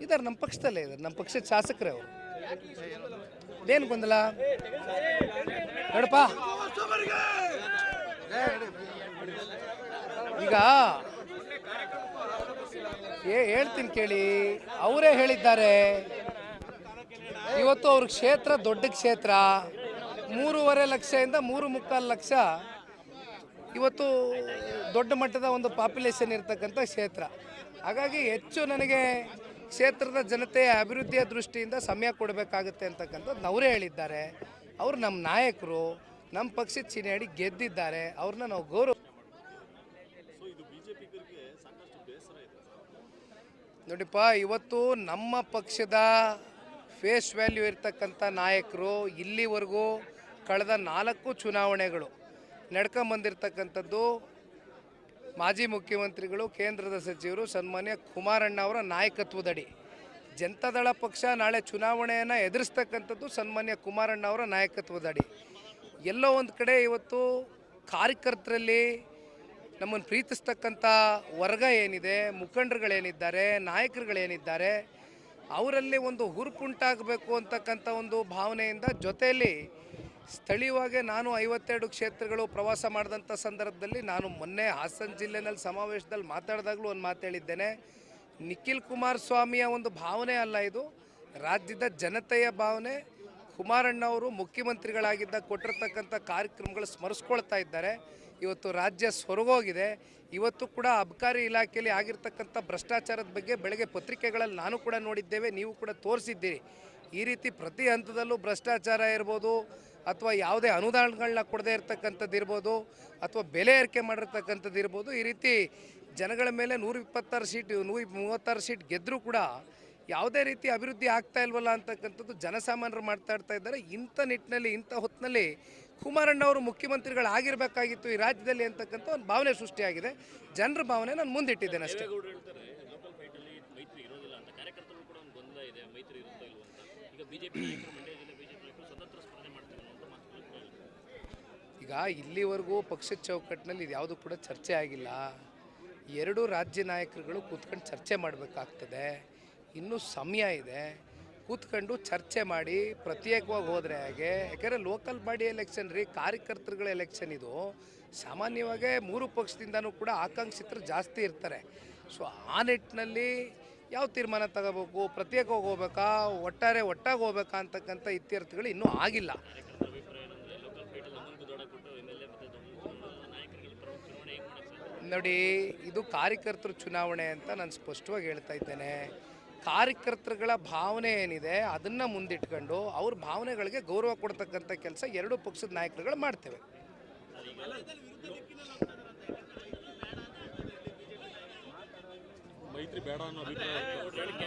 ಇದಾರೆ ನಮ್ಮ ಪಕ್ಷದಲ್ಲೇ ಇದ್ದಾರೆ, ನಮ್ಮ ಪಕ್ಷದ ಶಾಸಕರೇ ಅವರು. ಏನು ಗೊಂದಲ ನೋಡಪ್ಪ, ಈಗ ಹೇಳ್ತೀನಿ ಕೇಳಿ. ಅವರೇ ಹೇಳಿದ್ದಾರೆ ಇವತ್ತು ಅವ್ರ ಕ್ಷೇತ್ರ ದೊಡ್ಡ ಕ್ಷೇತ್ರ, 3.5 ಲಕ್ಷದಿಂದ 3.25 ಲಕ್ಷ ಇವತ್ತು ದೊಡ್ಡ ಮಟ್ಟದ ಒಂದು ಪಾಪ್ಯುಲೇಷನ್ ಇರ್ತಕ್ಕಂಥ ಕ್ಷೇತ್ರ. ಹಾಗಾಗಿ ಹೆಚ್ಚು ನನಗೆ ಕ್ಷೇತ್ರದ ಜನತೆಯ ಅಭಿವೃದ್ಧಿಯ ದೃಷ್ಟಿಯಿಂದ ಸಮಯ ಕೊಡಬೇಕಾಗುತ್ತೆ ಅಂತಕ್ಕಂಥದ್ದು ಅವರೇ ಹೇಳಿದ್ದಾರೆ. ಅವರು ನಮ್ಮ ನಾಯಕರು, ನಮ್ಮ ಪಕ್ಷದ ಚಿಹ್ನೆಯಡಿ ಗೆದ್ದಿದ್ದಾರೆ, ಅವ್ರನ್ನ ನಾವು ಗೌರವ. ನೋಡಿಪ್ಪ, ಇವತ್ತು ನಮ್ಮ ಪಕ್ಷದ ಫೇಸ್ ವ್ಯಾಲ್ಯೂ ಇರ್ತಕ್ಕಂಥ ನಾಯಕರು ಇಲ್ಲಿವರೆಗೂ ಕಳೆದ 4 ಚುನಾವಣೆಗಳು ನಡ್ಕೊಂಬಂದಿರ್ತಕ್ಕಂಥದ್ದು ಮಾಜಿ ಮುಖ್ಯಮಂತ್ರಿಗಳು, ಕೇಂದ್ರದ ಸಚಿವರು ಸನ್ಮಾನ್ಯ ಕುಮಾರಣ್ಣ ಅವರ ನಾಯಕತ್ವದಡಿ. ಜನತಾದಳ ಪಕ್ಷ ನಾಳೆ ಚುನಾವಣೆಯನ್ನು ಎದುರಿಸ್ತಕ್ಕಂಥದ್ದು ಸನ್ಮಾನ್ಯ ಕುಮಾರಣ್ಣ ಅವರ ನಾಯಕತ್ವದಡಿ. ಎಲ್ಲೋ ಒಂದು ಕಡೆ ಇವತ್ತು ಕಾರ್ಯಕರ್ತರಲ್ಲಿ ನಮ್ಮನ್ನು ಪ್ರೀತಿಸ್ತಕ್ಕಂಥ ವರ್ಗ ಏನಿದೆ, ಮುಖಂಡರುಗಳೇನಿದ್ದಾರೆ, ನಾಯಕರುಗಳೇನಿದ್ದಾರೆ, ಅವರಲ್ಲಿ ಒಂದು ಹುರುಪುಂಟಾಗಬೇಕು ಅಂತಕ್ಕಂಥ ಒಂದು ಭಾವನೆಯಿಂದ ಜೊತೆಯಲ್ಲಿ ಸ್ಥಳೀಯವಾಗಿ ನಾನು 52 ಕ್ಷೇತ್ರಗಳು ಪ್ರವಾಸ ಮಾಡಿದಂಥ ಸಂದರ್ಭದಲ್ಲಿ ನಾನು ಮೊನ್ನೆ ಹಾಸನ ಜಿಲ್ಲೆಯಲ್ಲಿ ಸಮಾವೇಶದಲ್ಲಿ ಮಾತಾಡಿದಾಗಲೂ ಒಂದು ಮಾತು ಹೇಳಿದ್ದೇನೆ. ನಿಖಿಲ್ ಕುಮಾರಸ್ವಾಮಿಯ ಒಂದು ಭಾವನೆ ಅಲ್ಲ, ಇದು ರಾಜ್ಯದ ಜನತೆಯ ಭಾವನೆ. ಕುಮಾರಣ್ಣವರು ಮುಖ್ಯಮಂತ್ರಿಗಳಾಗಿದ್ದಾಗ ಕೊಟ್ಟಿರ್ತಕ್ಕಂಥ ಕಾರ್ಯಕ್ರಮಗಳು ಸ್ಮರಿಸ್ಕೊಳ್ತಾ ಇದ್ದಾರೆ. ಇವತ್ತು ರಾಜ್ಯ ಸ್ವರ್ಗೋಗಿದೆ. ಇವತ್ತು ಕೂಡ ಅಬಕಾರಿ ಇಲಾಖೆಯಲ್ಲಿ ಆಗಿರ್ತಕ್ಕಂಥ ಭ್ರಷ್ಟಾಚಾರದ ಬಗ್ಗೆ ಬೆಳಗ್ಗೆ ಪತ್ರಿಕೆಗಳಲ್ಲಿ ನಾನು ಕೂಡ ನೋಡಿದ್ದೇವೆ, ನೀವು ಕೂಡ ತೋರಿಸಿದ್ದೀರಿ. ಈ ರೀತಿ ಪ್ರತಿ ಹಂತದಲ್ಲೂ ಭ್ರಷ್ಟಾಚಾರ ಇರ್ಬೋದು, ಅಥವಾ ಯಾವುದೇ ಅನುದಾನಗಳನ್ನ ಕೊಡದೇ ಇರತಕ್ಕಂಥದ್ದು ಇರ್ಬೋದು, ಅಥವಾ ಬೆಲೆ ಏರಿಕೆ ಮಾಡಿರ್ತಕ್ಕಂಥದ್ದು ಇರ್ಬೋದು. ಈ ರೀತಿ ಜನಗಳ ಮೇಲೆ 126 ಸೀಟ್ 136 ಸೀಟ್ ಗೆದ್ದರೂ ಕೂಡ ಯಾವುದೇ ರೀತಿ ಅಭಿವೃದ್ಧಿ ಆಗ್ತಾ ಇಲ್ವಲ್ಲ ಅಂತಕ್ಕಂಥದ್ದು ಜನಸಾಮಾನ್ಯರು ಮಾತಾಡ್ತಾ ಇದ್ದಾರೆ. ಇಂಥ ನಿಟ್ಟಿನಲ್ಲಿ, ಇಂಥ ಹೊತ್ತಿನಲ್ಲಿ ಕುಮಾರಣ್ಣವರು ಮುಖ್ಯಮಂತ್ರಿಗಳಾಗಿರಬೇಕಾಗಿತ್ತು ಈ ರಾಜ್ಯದಲ್ಲಿ ಅಂತಕ್ಕಂಥ ಒಂದು ಭಾವನೆ ಸೃಷ್ಟಿಯಾಗಿದೆ. ಜನರ ಭಾವನೆ ನಾನು ಮುಂದಿಟ್ಟಿದ್ದೇನೆ ಅಷ್ಟೇ. ಈಗ ಇಲ್ಲಿವರೆಗೂ ಪಕ್ಷದ ಚೌಕಟ್ಟಿನಲ್ಲಿ ಇದು ಯಾವುದು ಕೂಡ ಚರ್ಚೆ ಆಗಿಲ್ಲ. 2 ರಾಜ್ಯ ನಾಯಕರುಗಳು ಕೂತ್ಕೊಂಡು ಚರ್ಚೆ ಮಾಡಬೇಕಾಗ್ತದೆ. ಇನ್ನೂ ಸಮಯ ಇದೆ, ಕೂತ್ಕೊಂಡು ಚರ್ಚೆ ಮಾಡಿ ಪ್ರತ್ಯೇಕವಾಗಿ ಹೋದರೆ ಹೇಗೆ? ಯಾಕೆಂದರೆ ಲೋಕಲ್ ಬಾಡಿ ಎಲೆಕ್ಷನ್ ರೀ, ಕಾರ್ಯಕರ್ತರುಗಳ ಎಲೆಕ್ಷನ್ ಇದು. ಸಾಮಾನ್ಯವಾಗಿ 3 ಪಕ್ಷದಿಂದನೂ ಕೂಡ ಆಕಾಂಕ್ಷಿತರು ಜಾಸ್ತಿ ಇರ್ತಾರೆ. ಸೊ ಆ ನಿಟ್ಟಿನಲ್ಲಿ ಯಾವ ತೀರ್ಮಾನ ತಗೋಬೇಕು, ಪ್ರತ್ಯೇಕವಾಗಿ ಹೋಗ್ಬೇಕಾ, ಒಟ್ಟಾಗಿ ಹೋಗ್ಬೇಕಾ ಅಂತಕ್ಕಂಥ ಇತ್ಯರ್ಥಗಳು ಇನ್ನೂ ಆಗಿಲ್ಲ. ನೋಡಿ, ಇದು ಕಾರ್ಯಕರ್ತರ ಚುನಾವಣೆ ಅಂತ ನಾನು ಸ್ಪಷ್ಟವಾಗಿ ಹೇಳ್ತಾ ಇದ್ದೇನೆ. ಕಾರ್ಯಕರ್ತರುಗಳ ಭಾವನೆ ಏನಿದೆ ಅದನ್ನು ಮುಂದಿಟ್ಕೊಂಡು ಅವ್ರ ಭಾವನೆಗಳಿಗೆ ಗೌರವ ಕೊಡ್ತಕ್ಕಂಥ ಕೆಲಸ 2 ಪಕ್ಷದ ನಾಯಕರುಗಳು ಮಾಡ್ತೇವೆ. ಮೈತ್ರಿ ಬೇಡ ಅನ್ನೋ ಅಭಿಪ್ರಾಯ.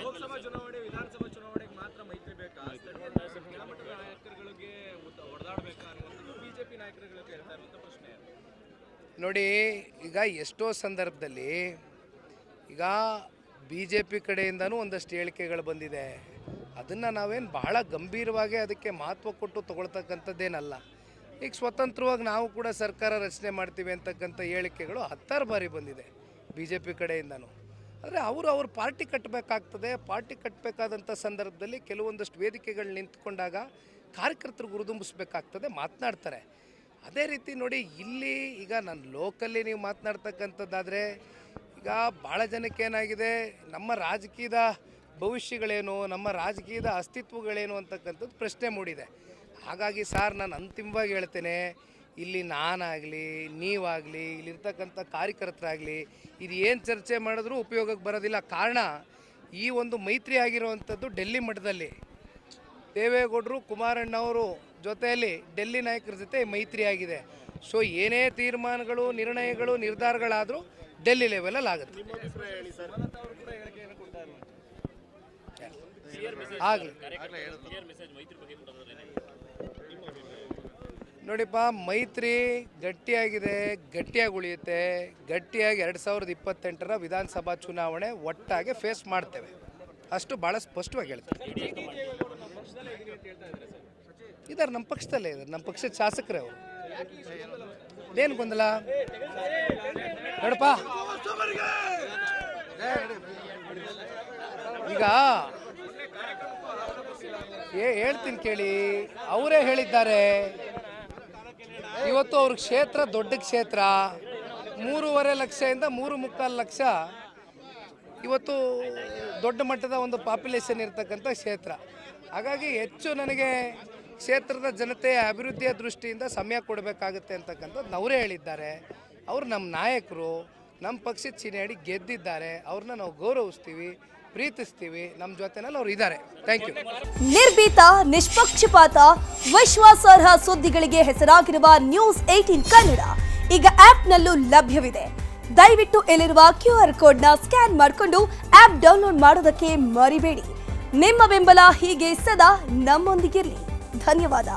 ಲೋಕಸಭಾ ಚುನಾವಣೆ, ವಿಧಾನಸಭಾ ಚುನಾವಣೆಗೆ ಮಾತ್ರ ಮೈತ್ರಿ ಬೇಕಾ? ಕೆಳಮಟ್ಟದ ನಾಯಕರುಗಳಿಗೆ ಹೊಡೆದಾಡಬೇಕಾ ಅನ್ನುವಂಥದ್ದು ಬಿಜೆಪಿ ನಾಯಕರುಗಳು ಕೇಳ್ತಾ ಇರುವಂಥ ಪ್ರಶ್ನೆ. ನೋಡಿ, ಈಗ ಎಷ್ಟೋ ಸಂದರ್ಭದಲ್ಲಿ ಈಗ BJP ಕಡೆಯಿಂದನೂ ಒಂದಷ್ಟು ಹೇಳಿಕೆಗಳು ಬಂದಿದೆ. ಅದನ್ನು ನಾವೇನು ಬಹಳ ಗಂಭೀರವಾಗಿ ಅದಕ್ಕೆ ಮಹತ್ವ ಕೊಟ್ಟು ತಗೊಳ್ತಕ್ಕಂಥದ್ದೇನಲ್ಲ. ಈಗ ಸ್ವತಂತ್ರವಾಗಿ ನಾವು ಕೂಡ ಸರ್ಕಾರ ರಚನೆ ಮಾಡ್ತೀವಿ ಅಂತಕ್ಕಂಥ ಹೇಳಿಕೆಗಳು 10 ಬಾರಿ ಬಂದಿದೆ BJP ಕಡೆಯಿಂದನೂ. ಆದರೆ ಅವ್ರ ಪಾರ್ಟಿ ಕಟ್ಟಬೇಕಾಗ್ತದೆ. ಪಾರ್ಟಿ ಕಟ್ಟಬೇಕಾದಂಥ ಸಂದರ್ಭದಲ್ಲಿ ಕೆಲವೊಂದಷ್ಟು ವೇದಿಕೆಗಳು ನಿಂತ್ಕೊಂಡಾಗ ಕಾರ್ಯಕರ್ತರು ಹುರಿದುಂಬಿಸ್ಬೇಕಾಗ್ತದೆ, ಮಾತನಾಡ್ತಾರೆ. ಅದೇ ರೀತಿ ನೋಡಿ, ಇಲ್ಲಿ ಈಗ ನಾನು ಲೋಕಲ್ಲಿ ನೀವು ಮಾತನಾಡ್ತಕ್ಕಂಥದ್ದಾದರೆ ಈಗ ಭಾಳ ಜನಕ್ಕೆ ಏನಾಗಿದೆ, ನಮ್ಮ ರಾಜಕೀಯದ ಭವಿಷ್ಯಗಳೇನು, ನಮ್ಮ ರಾಜಕೀಯದ ಅಸ್ತಿತ್ವಗಳೇನು ಅಂತಕ್ಕಂಥದ್ದು ಪ್ರಶ್ನೆ ಮೂಡಿದೆ. ಹಾಗಾಗಿ ಸಾರ್, ನಾನು ಅಂತಿಮವಾಗಿ ಹೇಳ್ತೇನೆ, ಇಲ್ಲಿ ನಾನಾಗಲಿ, ನೀವಾಗಲಿ, ಇಲ್ಲಿರ್ತಕ್ಕಂಥ ಕಾರ್ಯಕರ್ತರಾಗಲಿ ಇದು ಏನು ಚರ್ಚೆ ಮಾಡಿದ್ರೂ ಉಪಯೋಗಕ್ಕೆ ಬರೋದಿಲ್ಲ. ಕಾರಣ, ಈ ಒಂದು ಮೈತ್ರಿ ಆಗಿರುವಂಥದ್ದು ಡೆಲ್ಲಿ ಮಟ್ಟದಲ್ಲಿ ದೇವೇಗೌಡರು, ಕುಮಾರಣ್ಣವರು ಜೊತೆಯಲ್ಲಿ ಡೆಲ್ಲಿ ನಾಯಕರ ಜೊತೆ ಮೈತ್ರಿ ಆಗಿದೆ. ಸೊ ಏನೇ ತೀರ್ಮಾನಗಳು, ನಿರ್ಣಯಗಳು, ನಿರ್ಧಾರಗಳಾದರೂ ಡೆಲ್ಲಿ ಲೆವೆಲಲ್ಲಿ ಆಗುತ್ತೆ. ಆಗಲಿ ನೋಡಿಪ್ಪ, ಮೈತ್ರಿ ಗಟ್ಟಿಯಾಗಿದೆ, ಗಟ್ಟಿಯಾಗಿ ಉಳಿಯುತ್ತೆ. ಗಟ್ಟಿಯಾಗಿ 2028ರ ವಿಧಾನಸಭಾ ಚುನಾವಣೆ ಒಟ್ಟಾಗಿ ಫೇಸ್ ಮಾಡ್ತೇವೆ. ಅಷ್ಟು ಭಾಳ ಸ್ಪಷ್ಟವಾಗಿ ಹೇಳ್ತೇವೆ. ಇದಾರೆ ನಮ್ಮ ಪಕ್ಷದಲ್ಲೇ ಇದ್ದಾರೆ, ನಮ್ಮ ಪಕ್ಷದ ಶಾಸಕರೇ ಅವರು. ಏನು ಗೊಂದಲ ನೋಡಪ್ಪ, ಈಗ ಹೇಳ್ತೀನಿ ಕೇಳಿ, ಅವರೇ ಹೇಳಿದ್ದಾರೆ ಇವತ್ತು ಅವ್ರ ಕ್ಷೇತ್ರ ದೊಡ್ಡ ಕ್ಷೇತ್ರ, 3.5 ಲಕ್ಷದಿಂದ 3.25 ಲಕ್ಷ ಇವತ್ತು ದೊಡ್ಡ ಮಟ್ಟದ ಒಂದು ಪಾಪ್ಯುಲೇಷನ್ ಇರ್ತಕ್ಕಂಥ ಕ್ಷೇತ್ರ. ಹಾಗಾಗಿ ಹೆಚ್ಚು ನನಗೆ ಕ್ಷೇತ್ರದ ಜನತೆಯ ಅಭಿವೃದ್ಧಿಯ ದೃಷ್ಟಿಯಿಂದ ಸಮಯ ಕೊಡಬೇಕಾಗುತ್ತೆ ಅಂತಕ್ಕಂಥದ್ದು ಅವರೇ ಹೇಳಿದ್ದಾರೆ. ಅವರು ನಮ್ಮ ನಾಯಕರು, ನಮ್ಮ ಪಕ್ಷದ ಚಿಹ್ನೆಯಡಿ ಗೆದ್ದಿದ್ದಾರೆ, ಅವ್ರನ್ನ ನಾವು ಗೌರವಿಸ್ತೀವಿ, ಪ್ರೀತಿಸ್ತೀವಿ, ನಮ್ಮ ಜೊತೆನಲ್ಲಿ ಅವ್ರು ಇದ್ದಾರೆ. Thank you. ನಿರ್ಭೀತ, ನಿಷ್ಪಕ್ಷಪಾತ, ವಿಶ್ವಾಸಾರ್ಹ ಸುದ್ದಿಗಳಿಗೆ ಹೆಸರಾಗಿರುವ ನ್ಯೂಸ್ 18 ಕನ್ನಡ ಈಗ ಆಪ್ನಲ್ಲೂ ಲಭ್ಯವಿದೆ. ದಯವಿಟ್ಟು ಇಲ್ಲಿರುವ QR ಕೋಡ್ನ ಸ್ಕ್ಯಾನ್ ಮಾಡಿಕೊಂಡು ಆಪ್ ಡೌನ್ಲೋಡ್ ಮಾಡೋದಕ್ಕೆ ಮರಿಬೇಡಿ. ನಿಮ್ಮ ಬೆಂಬಲ ಹೀಗೆ ಸದಾ ನಮ್ಮೊಂದಿಗಿರಲಿ. ಧನ್ಯವಾದ.